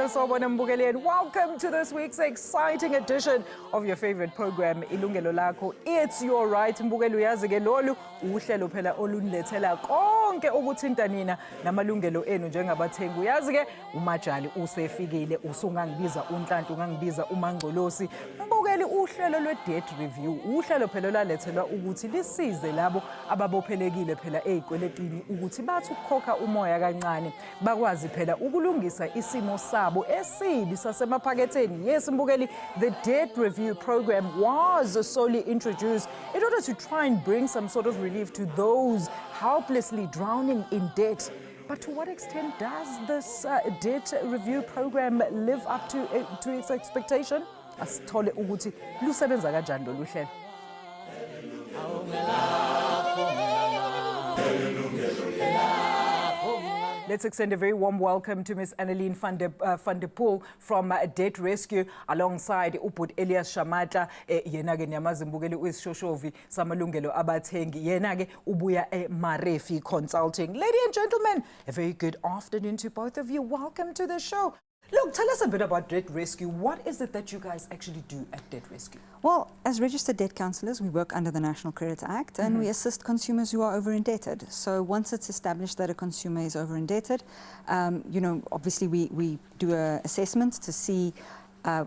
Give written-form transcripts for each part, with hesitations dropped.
And welcome to this week's exciting edition of your favorite program, Ilungelo Lakho. It's your right, Mbukeli uyazi ke lolu uhlelo phela olunilethela konke okuthinta nina namalungelo enu njengabathengi. Uyazi ke uMajali usefikile, usungangibiza uNhlanhla, ungangibiza uMangcolosi. Mbukeli uhlelo lwe-debt review. Uhlelo phela lalethelwa ukuthi lisize labo ababophelekile phela ezikweletini ukuthi bathi ukukhokha umoya kancane bakwazi phela ukulungisa isimo sabo esibi sasemaphaketheni. Yes, Mbukeli, the debt review program was solely introduced in order to try and bring some sort of relief to those helplessly drowning in debt. But to what extent does this debt review program live up to its expectation? Asithole ukuthi lusebenza kanjani lolu hlelo. Let's extend a very warm welcome to Ms. Annelien van der Poel from Debt Rescue alongside Ubud Elias Shamatla. Yena ke niyamazi Mbukeli uyisishoshovi samalungelo abathengi. Yena ke ubuya Marefi Consulting. Ladies and gentlemen, a very good afternoon to both of you. Welcome to the show. Look, tell us a bit about Debt Rescue. What is it that you guys actually do at Debt Rescue? Well, as registered debt counsellors, we work under the National Credit Act and we assist consumers who are over-indebted. So once it's established that a consumer is over-indebted, obviously we do an assessment to see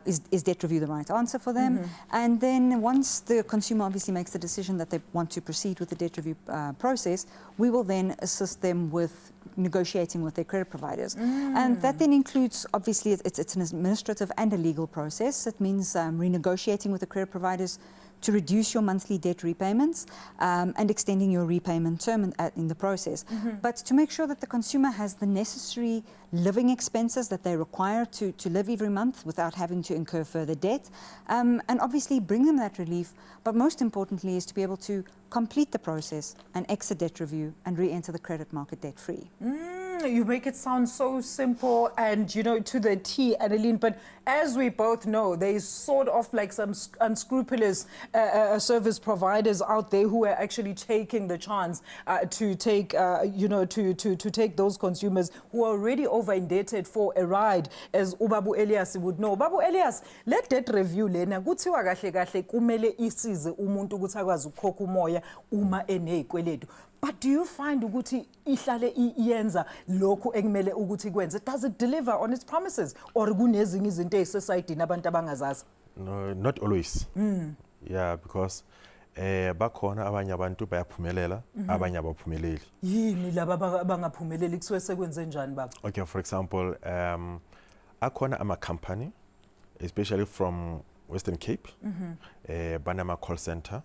is debt review the right answer for them? And then once the consumer obviously makes the decision that they want to proceed with the debt review process, we will then assist them with negotiating with their credit providers. And that then includes, obviously, it's an administrative and a legal process. It means renegotiating with the credit providers to reduce your monthly debt repayments and extending your repayment term in the process. But to make sure that the consumer has the necessary living expenses that they require to live every month without having to incur further debt, and obviously bring them that relief, but most importantly is to be able to complete the process and exit debt review and re-enter the credit market debt-free. You make it sound so simple and, to the T, Annelien, but as we both know, there's sort of like some unscrupulous service providers out there who are actually taking the chance to take, to take those consumers who are already over-indebted for a ride, as Ubabu Elias would know. Babu Elias, let debt review lena kuthiwa kahle kahle kumele isize umuntu ukuthi akwazi ukukhokha umoya uma enezikweletu. But do you find ukuthi ihlale iyenza lokho ekumele ukuthi kwenze? Does it deliver on its promises or kunezinye izinto ezisesayidini abantu abangazazi? No, not always. Yeah, because bakhona abanye abantu bayaphumelela, abanye abaphumeleli. Yini laba abangaphumeleli kusuke sekwenze njani baba? Okay, for example, akhona ama company, especially from Western Cape, Banama call center.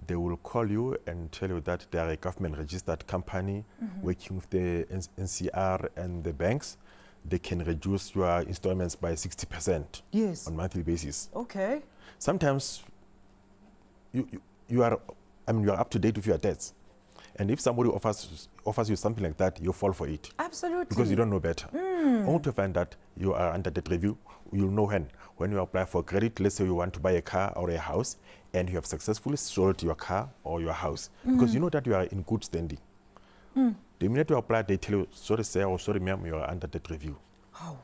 They will call you and tell you that they are a government-registered company working with the NCR and the banks. They can reduce your installments by 60% on a monthly basis. Okay. Sometimes you are up to date with your debts, and if somebody offers you something like that, you fall for it. Absolutely. Because you don't know better. Only to find that you are under debt review, you'll know when you apply for credit. Let's say you want to buy a car or a house, and you have successfully sold your car or your house, because you know that you are in good standing. The minute you apply, they tell you, sorry sir or sorry ma'am, you are under debt review. How?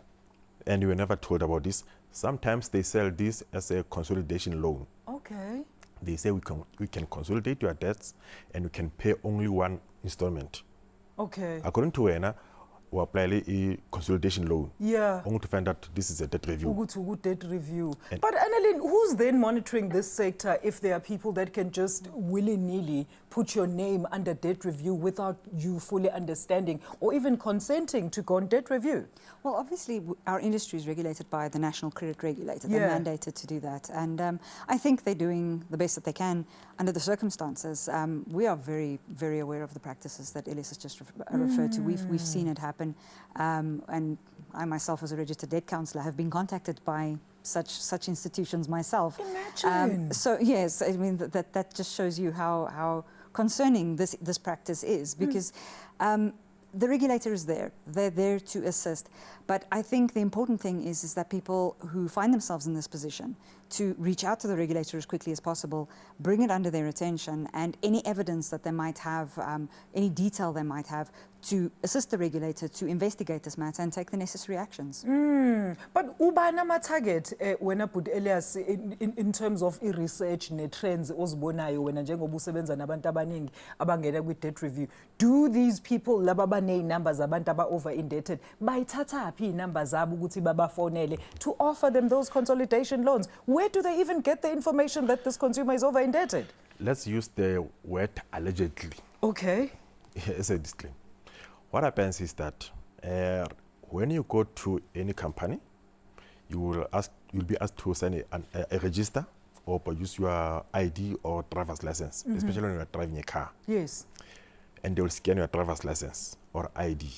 And you were never told about this. Sometimes they sell this as a consolidation loan. Okay. They say we can consolidate your debts and you can pay only one installment. Okay. According to Wena, we apply a consolidation loan. Yeah. Only to find out this is a debt review. Debt review. But Annelien, who's then monitoring this sector if there are people that can just willy-nilly put your name under debt review without you fully understanding or even consenting to go on debt review? Well, obviously, our industry is regulated by the National Credit Regulator. They're mandated to do that. And I think they're doing the best that they can under the circumstances. We are very, very aware of the practices that Elias has just referred to. We've seen it happen. And I myself, as a registered debt counsellor, have been contacted by such institutions myself. Imagine. So, yes, I mean, that just shows you how concerning this practice is, because the regulator is there. They're there to assist. But I think the important thing is that people who find themselves in this position to reach out to the regulator as quickly as possible, bring it under their attention, and any evidence that they might have, any detail they might have, to assist the regulator to investigate this matter and take the necessary actions. But ubana ma-target wena Bhuti Elias in terms of research ne-trends ozibonayo wena njengoba usebenza nabantu abaningi abangena kwi-debt review, do these people laba baney'number zabantu aba-over-indebted bayithatha phi iy'number zabo ukuthi babafonele to offer them those consolidation loans? Where do they even get the information that this consumer is over-indebted? Let's use the word allegedly Okay. as a disclaimer. What happens is that when you go to any company, you'll be asked to sign a register or produce your ID or driver's license, especially when you're driving a car. Yes. And they will scan your driver's license or ID.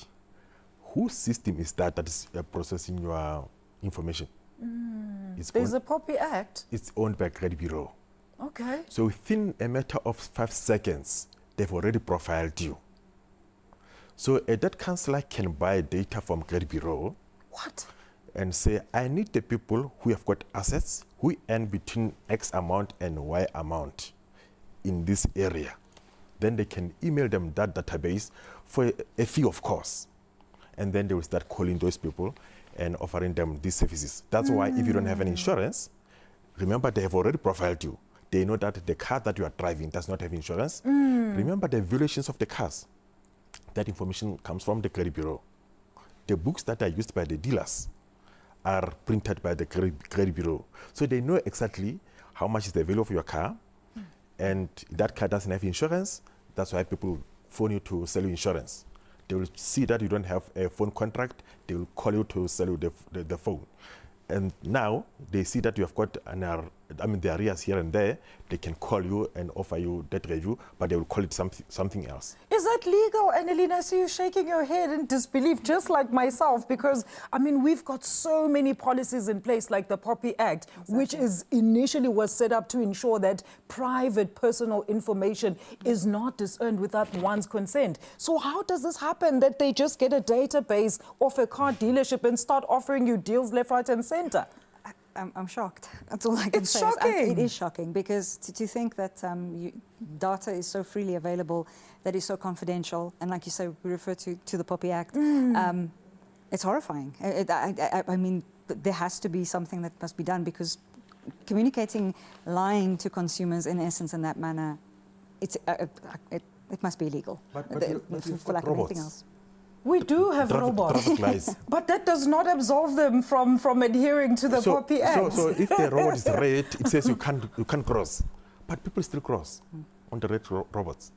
Whose system is that is processing your information? There's a POPI Act. It's owned by a credit bureau. Okay. So within a matter of 5 seconds, they've already profiled you. So a debt counselor can buy data from credit bureau. What? And say, I need the people who have got assets, who earn between X amount and Y amount in this area. Then they can email them that database for a fee, of course. And then they will start calling those people and offering them these services. That's why if you don't have an insurance, remember they have already profiled you. They know that the car that you are driving does not have insurance. Remember the valuations of the cars. That information comes from the credit bureau. The books that are used by the dealers are printed by the credit bureau. So they know exactly how much is the value of your car, and that car doesn't have insurance. That's why people phone you to sell you insurance. They will see that you don't have a phone contract. They will call you to sell you the phone. And now they see that you have got the arrears here and there. They can call you and offer you debt review, but they will call it something else. Is that legal, Annalene? I see you shaking your head in disbelief, just like myself, because, I mean, we've got so many policies in place, like the POPI Act, which is initially was set up to ensure that private personal information is not disowned without one's consent. So how does this happen that they just get a database of a car dealership and start offering you deals left, right, and center? I'm shocked. That's all I can say. It's shocking. It is shocking because to think that data is so freely available, that is so confidential, and like you say, we refer to the POPI Act. It's horrifying. I mean, there has to be something that must be done because communicating, lying to consumers in essence in that manner, it must be illegal. But for lack of anything else. We do have robots, but that does not absolve them from adhering to the POPI Act. So if the robot is red, it says you can't cross, but people still cross on the red robots.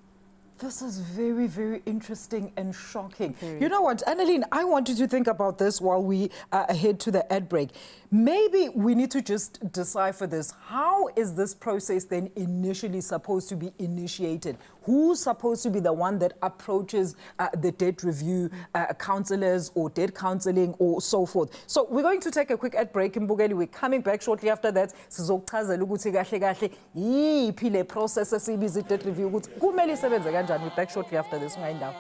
This is very, very interesting and shocking. Very. You know what, Annalene, I want you to think about this while we head to the ad break. Maybe we need to just decipher this. How is this process then initially supposed to be initiated? Who's supposed to be the one that approaches the debt review counselors or debt counseling or so forth? So we're going to take a quick ad break. Mbugeli, we're coming back shortly after that. Sizokuchazela ukuthi kahle kahle yiphi le process SABC debt review ukuthi kumele isebenze kanjani. We're back shortly after this. Ungayindawo.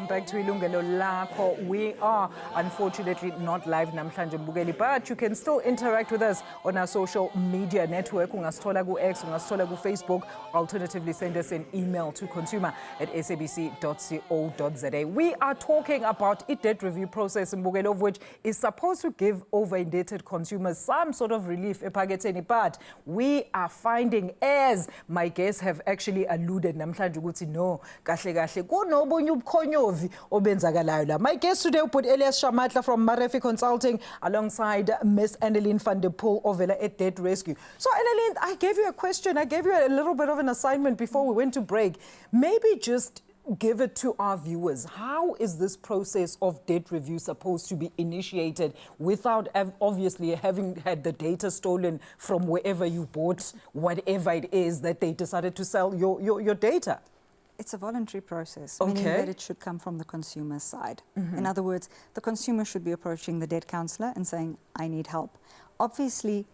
Back to Ilungelo Lakho. We are unfortunately not live namhlanje Mbugeli, but you can still interact with us on our social media network. Ungasithola ku X, ungasithola ku Facebook. Alternatively, send us an email to consumer@sabc.co.za. We are talking about a debt review process, Mbugeli, of which is supposed to give over-indebted consumers some sort of relief ephaketheni, but we are finding, as my guests have actually alluded namhlanje ukuthi no, kahle kahle kunobunye ubukhonyovu obenzakalayo la. My guest today, Bhuti Elias Shamatla from Marefi Consulting, alongside Miss Annalene van der Poel Ovela at Debt Rescue. So Annalene, I gave you a question, I gave you a little bit of an assignment before we went to break. Maybe just give it to our viewers. How is this process of debt review supposed to be initiated without obviously having had the data stolen from wherever you bought whatever it is that they decided to sell your data? It's a voluntary process, okay, meaning that it should come from the consumer's side. In other words, the consumer should be approaching the debt counsellor and saying, I need help. Obviously,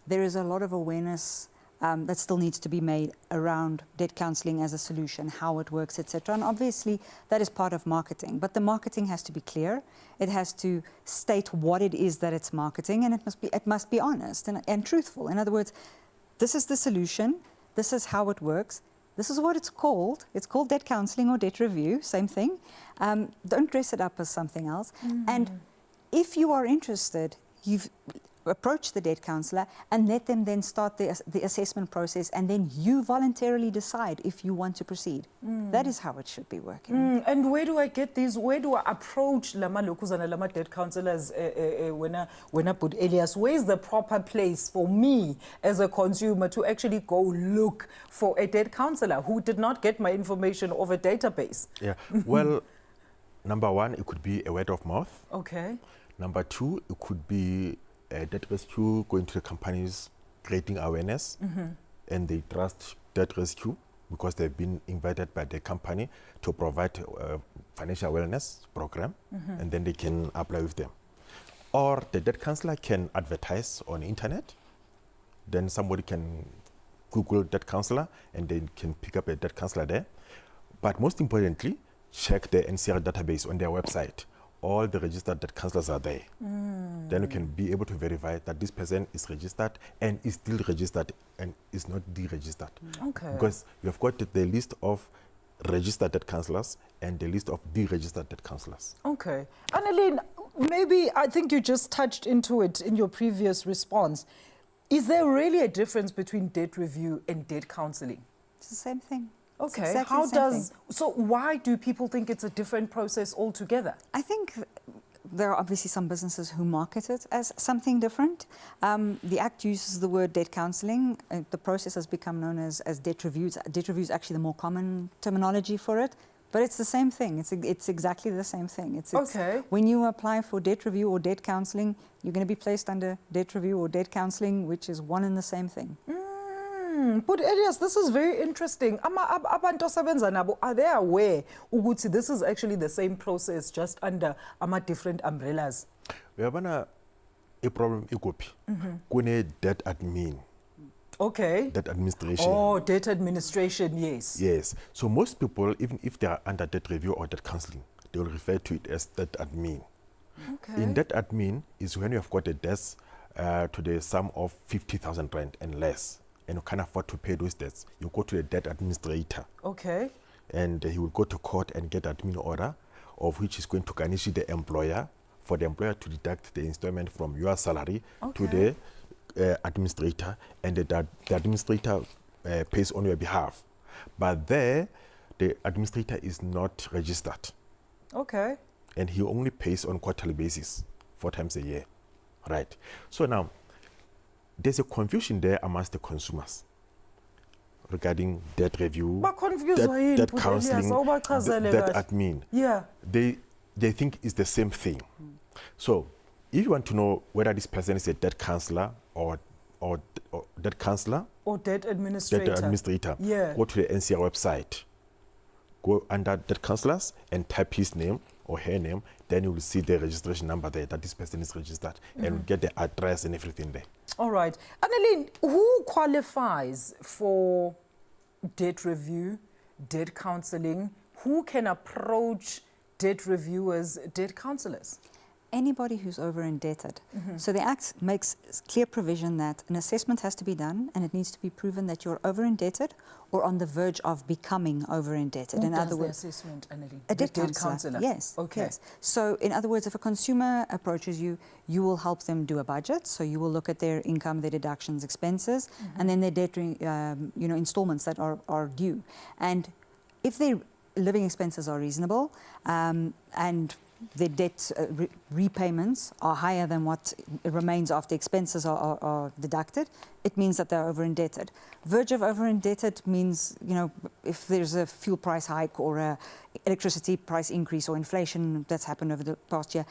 there is a lot of awareness that still needs to be made around debt counselling as a solution, how it works, etc. And obviously that is part of marketing, but the marketing has to be clear. It has to state what it is that it's marketing, and it must be honest and truthful. In other words, this is the solution, this is how it works, this is what it's called. It's called debt counselling or debt review, same thing. Don't dress it up as something else. And if you are interested, you've approach the debt counsellor and let them then start the assessment process, and then you voluntarily decide if you want to proceed. That is how it should be working. And where do I get these? Where do I approach lama lokuzana lama debt counsellors when I put Elias? Where is the proper place for me as a consumer to actually go look for a debt counsellor who did not get my information off a database? Yeah, well, number one, it could be a word of mouth. Okay. Number two, it could be debt rescue going to the companies, creating awareness, and they trust debt rescue because they've been invited by the company to provide a financial wellness program, and then they can apply with them. Or the debt counselor can advertise on the internet, then somebody can Google debt counselor and they can pick up a debt counselor there. But most importantly, check the NCR database on their website. All the registered debt counselors are there. Then you can be able to verify that this person is registered and is still registered and is not deregistered. Okay. Because you've got the list of registered debt counselors and the list of deregistered debt counselors. Okay. Annalene, maybe I think you just touched into it in your previous response. Is there really a difference between debt review and debt counselling? It's the same thing. Okay, exactly how the same does, thing. so why do people think it's a different process altogether? I think there are obviously some businesses who market it as something different. The Act uses the word debt counselling. The process has become known as debt reviews. Debt review is actually the more common terminology for it, but it's the same thing. It's exactly the same thing. It's Okay. When you apply for debt review or debt counselling, you're going to be placed under debt review or debt counselling, which is one and the same thing. But Elias, this is very interesting. Abantu osebenza nabo, are they aware ukuthi this is actually the same process just under different umbrellas? Uyabona i-problem ikuphi? Kune debt admin. Okay. Debt administration. Oh, debt administration, yes. Yes. So most people, even if they are under debt review or debt counseling, they will refer to it as debt admin. Okay. In debt admin is when you have got a debt to the sum of 50,000 rand and less, and you can't afford to pay those debts. You go to the debt administrator. Okay. And he will go to court and get admin order, of which is going to garnish the employer, for the employer to deduct the installment from your salary to the administrator, and the administrator pays on your behalf. But there, the administrator is not registered, Okay. and he only pays on quarterly basis, 4 times a year. Right. So now, there's a confusion there amongst the consumers regarding debt review, debt counseling, debt admin. Yeah. They think it's the same thing. So if you want to know whether this person is a debt counselor or debt counselor or debt administrator, yeah, go to the NCR website, go under debt counselors and type his name or her name, then you will see the registration number there that this person is registered, and get the address and everything there. All right. Annalene, who qualifies for debt review, debt counseling? Who can approach debt reviewers, debt counselors? Anybody who's over indebted. So the Act makes clear provision that an assessment has to be done, and it needs to be proven that you're over indebted or on the verge of becoming over indebted. In other words, the assessment, Annalene? A debt counselor. Yes. Okay. Yes. So in other words, if a consumer approaches you, you will help them do a budget. So you will look at their income, their deductions, expenses, and then their debt, installments that are due. And if their living expenses are reasonable, and their debt repayments are higher than what remains after expenses are deducted, it means that they're over indebted. Verge of over indebted means, if there's a fuel price hike or a electricity price increase or inflation that's happened over the past year,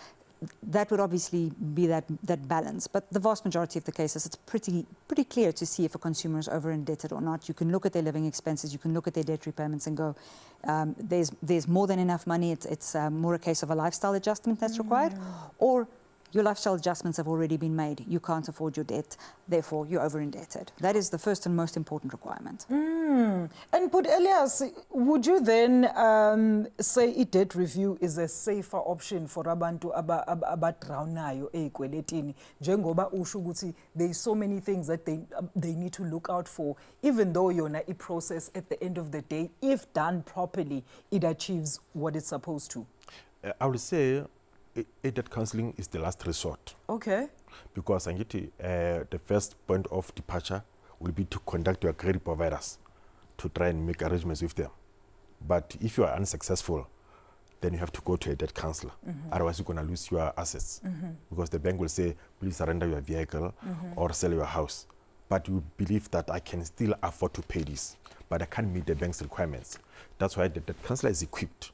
that would obviously be that balance. But the vast majority of the cases, it's pretty clear to see if a consumer is over indebted or not. You can look at their living expenses, you can look at their debt repayments and go, there's more than enough money. It's more a case of a lifestyle adjustment that's required, or your lifestyle adjustments have already been made. You can't afford your debt, therefore you're over indebted. That is the first and most important requirement. And but Elias, would you then say a debt review is a safer option for abantu abadrawnayo ey'kweletini njengoba usho ukuthi there is so many things that they need to look out for, even though yona i-process at the end of the day, if done properly, it achieves what it's supposed to? I would say debt counseling is the last resort. Okay. Because the first point of departure will be to contact your credit providers to try and make arrangements with them. But if you are unsuccessful, then you have to go to a debt counselor. Otherwise, you're going to lose your assets. Because the bank will say, please surrender your vehicle or sell your house. But you believe that I can still afford to pay this, but I can't meet the bank's requirements. That's why the debt counselor is equipped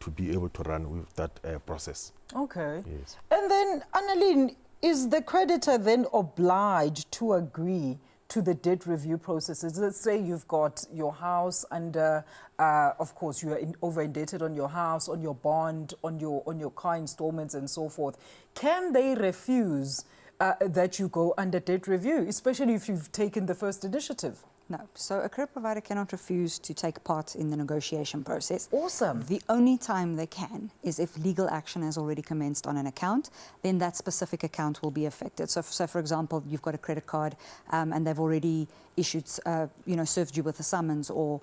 to be able to run with that process. Okay. Yes. And then, Annalene, is the creditor then obliged to agree to the debt review processes? Let's say you've got your house under, of course, you are over indebted on your house, on your bond, on your car installments and so forth. Can they refuse that you go under debt review, especially if you've taken the first initiative? No. So a credit provider cannot refuse to take part in the negotiation process. Awesome. The only time they can is if legal action has already commenced on an account, then that specific account will be affected. So for example, you've got a credit card and they've already issued, served you with a summons or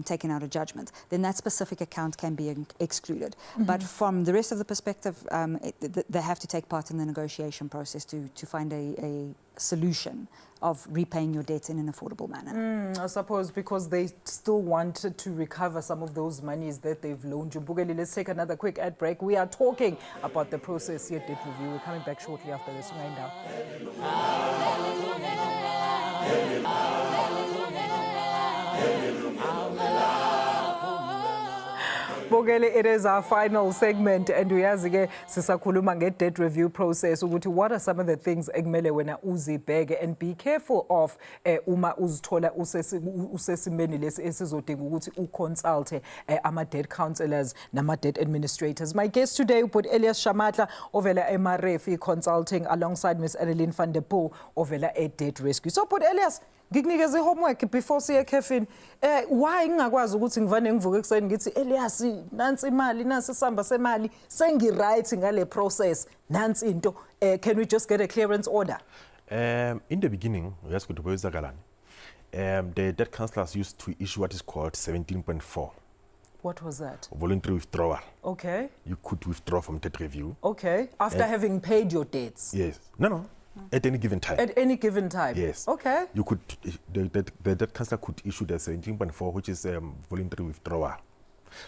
taken out a judgment, then that specific account can be excluded. But from the rest of the perspective, they have to take part in the negotiation process to find a solution of repaying your debts in an affordable manner. I suppose because they still wanted to recover some of those monies that they've loaned you. Bugeli, let's take another quick ad break. We are talking about the process here, debt review. We're coming back shortly after this. Wind Bogele, it is our final segment and uyazi-ke sisakhuluma nge-debt review process ukuthi what are some of the things ekumele wena uzibheke and be careful of uma uzithola usesimeni lesi esizodinga ukuthi uconsulte ama-debt counselors nama-debt administrators. My guest today, but Elias Shamatla ovela eMarefi Consulting alongside Ms. Annalene van der Poel ovela e-Debt Rescue. So, but Elias, ngikunikeza homework before siye ekhefini. Why ngingakwazi ukuthi ngivane ngivuke ekuseni ngithi Elias nansi imali nansi isamba semali sengi-right ngale process nansi into. Can we just get a clearance order? In the beginning, yes, the debt counselors used to issue what is called 17.4. What was that? Voluntary withdrawal. Okay. You could withdraw from debt review. Okay. After having paid your debts? Yes. No. At any given time. At any given time? Yes. Okay. You could, the debt counselor could issue the 17.4, which is voluntary withdrawal.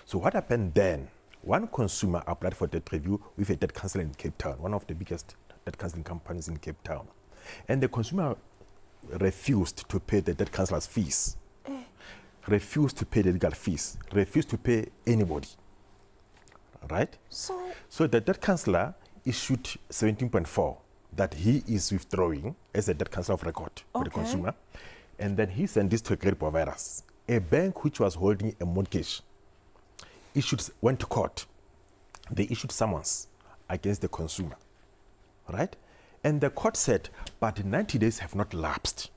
So what happened then? One consumer applied for debt review with a debt counselor in Cape Town, one of the biggest debt counseling companies in Cape Town. And the consumer refused to pay the debt counselor's fees, refused to pay the legal fees, refused to pay anybody. Right? So the debt counselor issued 17.4 that he is withdrawing as a debt counselor of record for the consumer. And then he sent this to credit providers. A bank which was holding a mortgage went to court. They issued summons against the consumer, right? And the court said, but 90 days have not lapsed.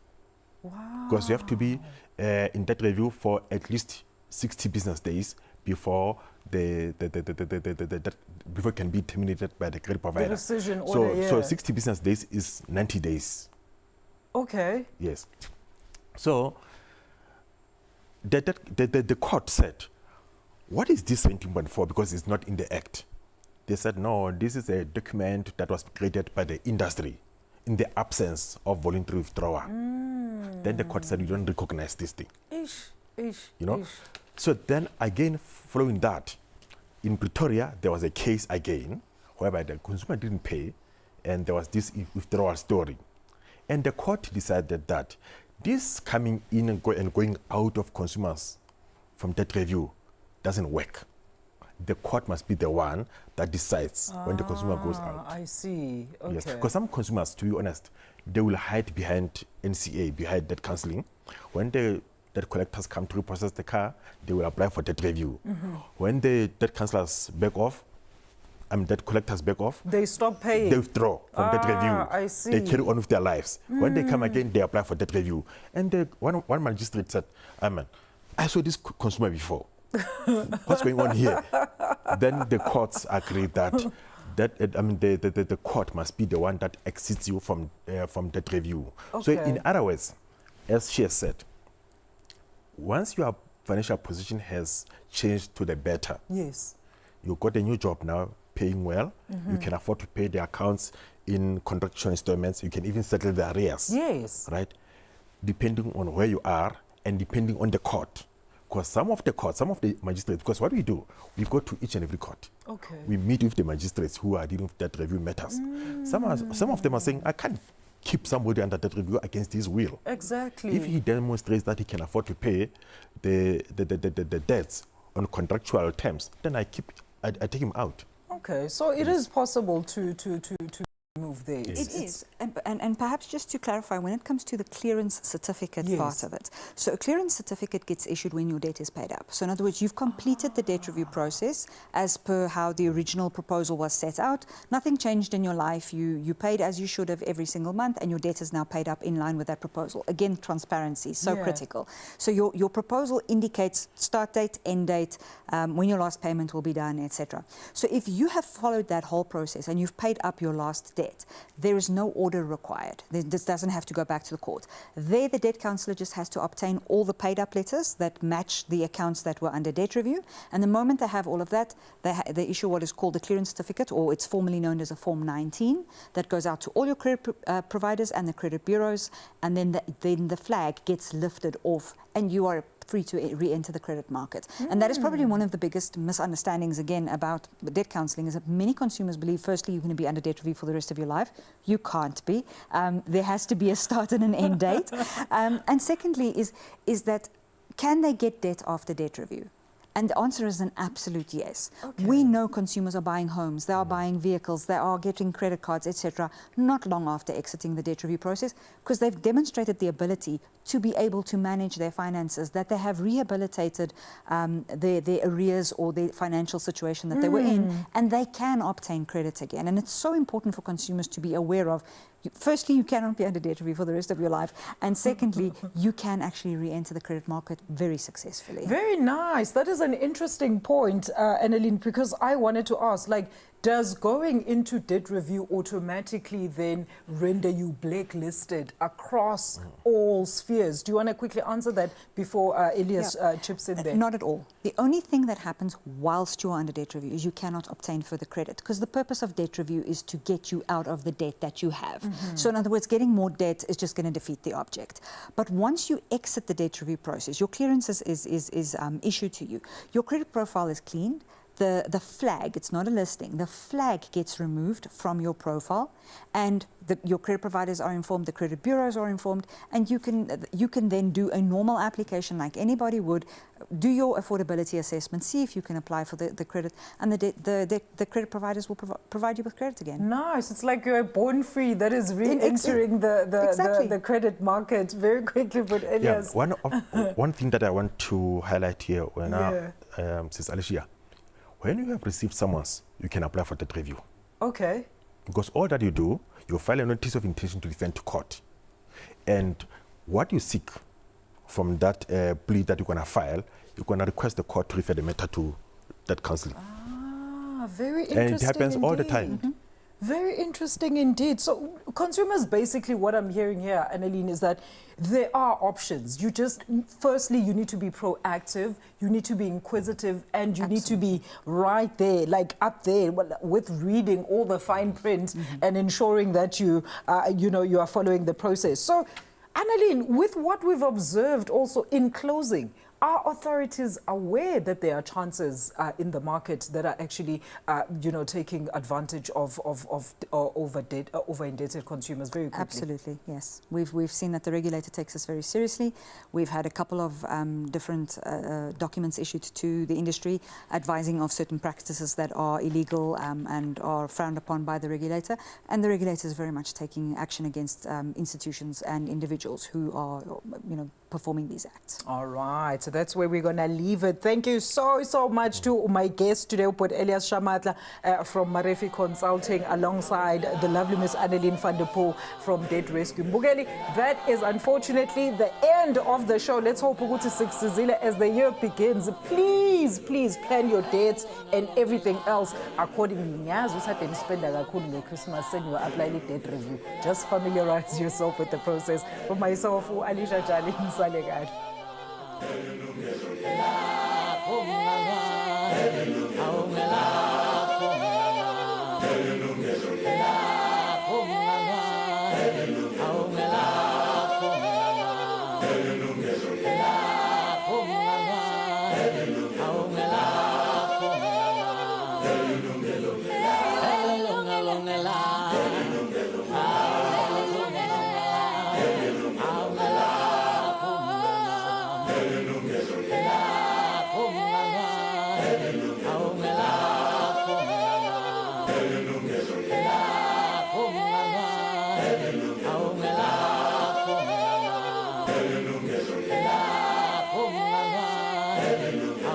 Wow. Because you have to be in debt review for at least 60 business days before before it can be terminated by the credit provider. The decision order, so 60 business days is 90 days. Okay. Yes. So the court said, what is this 17.4? Because it's not in the act. They said, no, this is a document that was created by the industry in the absence of voluntary withdrawal. Then the court said, you don't recognize this thing. So then again, following that, in Pretoria, there was a case again, whereby the consumer didn't pay, and there was this withdrawal story. And the court decided that this coming in and going out of consumers from debt review doesn't work. The court must be the one that decides when the consumer goes out. I see. Okay. Yes, because some consumers, to be honest, they will hide behind NCA, behind debt counseling. When the debt collectors come to repossess the car, they will apply for debt review. When the debt counselors back off, debt collectors back off. They stop paying. They withdraw from debt review. I see. They carry on with their lives. When they come again, they apply for debt review. And one magistrate said, I saw this consumer before. What's going on here? Then the courts agreed that the court must be the one that exits you from debt review. Okay. So in other words, as she has said, once your financial position has changed to the better, yes, you got a new job now, paying well, you can afford to pay the accounts in contractual installments, you can even settle the arrears. Yes. Right? Depending on where you are and depending on the court. Because some of the magistrates, because what we do, we go to each and every court. Okay. We meet with the magistrates who are dealing with debt review matters. Some of them are saying, I can't keep somebody under debt review against his will. Exactly. If he demonstrates that he can afford to pay the debts on contractual terms, then I take him out. Okay, so it is possible to move there. It is. And perhaps just to clarify, when it comes to the clearance certificate part of it, so a clearance certificate gets issued when your debt is paid up. So in other words, you've completed the debt review process as per how the original proposal was set out. Nothing changed in your life. You paid as you should have every single month, and your debt is now paid up in line with that proposal. Again, transparency, so critical. So your proposal indicates start date, end date, when your last payment will be done, etc. So if you have followed that whole process and you've paid up your last debt, there is no order required. This doesn't have to go back to the court. There, the debt counsellor just has to obtain all the paid up letters that match the accounts that were under debt review. And the moment they have all of that, they issue what is called the clearance certificate, or it's formally known as a Form 19, that goes out to all your credit providers and the credit bureaus. And then the flag gets lifted off, and you are free to re-enter the credit market. And that is probably one of the biggest misunderstandings, again, about debt counselling, is that many consumers believe, firstly, you're going to be under debt review for the rest of your life. You can't be. There has to be a start and an end date. And secondly is that, can they get debt after debt review? And the answer is an absolute yes. Okay. We know consumers are buying homes, they are buying vehicles, they are getting credit cards, etc., not long after exiting the debt review process, because they've demonstrated the ability to be able to manage their finances, that they have rehabilitated their arrears or their financial situation that they were in, and they can obtain credit again. And it's so important for consumers to be aware of. Firstly, you cannot be under debt review for the rest of your life. And secondly, you can actually re-enter the credit market very successfully. Very nice. That is an interesting point, Annalene, because I wanted to ask, does going into debt review automatically then render you blacklisted across all spheres? Do you want to quickly answer that before Elias chips in there? Not at all. The only thing that happens whilst you are under debt review is you cannot obtain further credit, because the purpose of debt review is to get you out of the debt that you have. So in other words, getting more debt is just going to defeat the object. But once you exit the debt review process, your clearance is issued to you. Your credit profile is cleaned. The flag, it's not a listing, the flag gets removed from your profile, and your credit providers are informed, the credit bureaus are informed, and you can then do a normal application like anybody would, do your affordability assessment, see if you can apply for the credit, and the credit providers will provide you with credit again. Nice. It's like you're born free. That is re-entering the credit market very quickly. But Elias. Yeah, one thing that I want to highlight here, when Sis Alicia, when you have received summons, you can apply for debt review. Okay. Because all that you do, you file a notice of intention to defend to court. And what you seek from that plea that you're going to file, you're going to request the court to refer the matter to that counselling. Ah, very interesting. And it happens all the time. Very interesting indeed. So consumers, basically what I'm hearing here, Annalene, is that there are options. You just, firstly, you need to be proactive, you need to be inquisitive, and you need to be right there, like up there with reading all the fine print and ensuring that you are following the process. So, Annalene, with what we've observed also in closing, are authorities aware that there are chances in the market that are actually, taking advantage of over-indebted consumers very quickly? Absolutely, yes. We've seen that the regulator takes this very seriously. We've had a couple of different documents issued to the industry advising of certain practices that are illegal and are frowned upon by the regulator. And the regulator is very much taking action against institutions and individuals who are, performing these acts. All right. So that's where we're going to leave it. Thank you so much to my guest today, Upot Elias Shamatla from Marefi Consulting, alongside the lovely Miss Annelien van der Poel from Debt Rescue. Mbukeli, that is unfortunately the end of the show. Let's hope ukuthi sikusizile as the year begins. Please plan your dates and everything else accordingly. Ngiyazi uthade nispenda kakhulu ngeChristmas and you apply i-debt review. Just familiarize yourself with the process. For myself, Alisha Jali Nsalekad.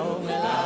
Aumela